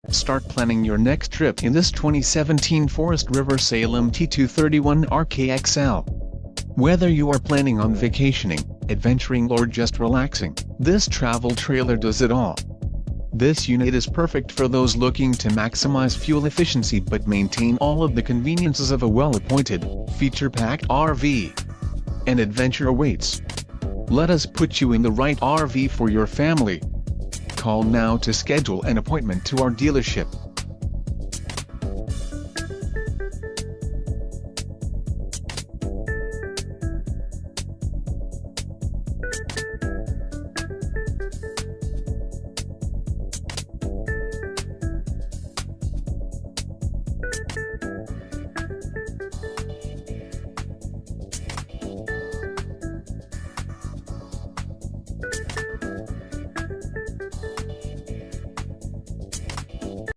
Start planning your next trip in this 2017 Forest River Salem T231RKXL. Whether you are planning on vacationing, adventuring or just relaxing, this travel trailer does it all. This unit is perfect for those looking to maximize fuel efficiency but maintain all of the conveniences of a well-appointed, feature-packed RV. An adventure awaits. Let us put you in the right RV for your family. Call now to schedule an appointment to our dealership.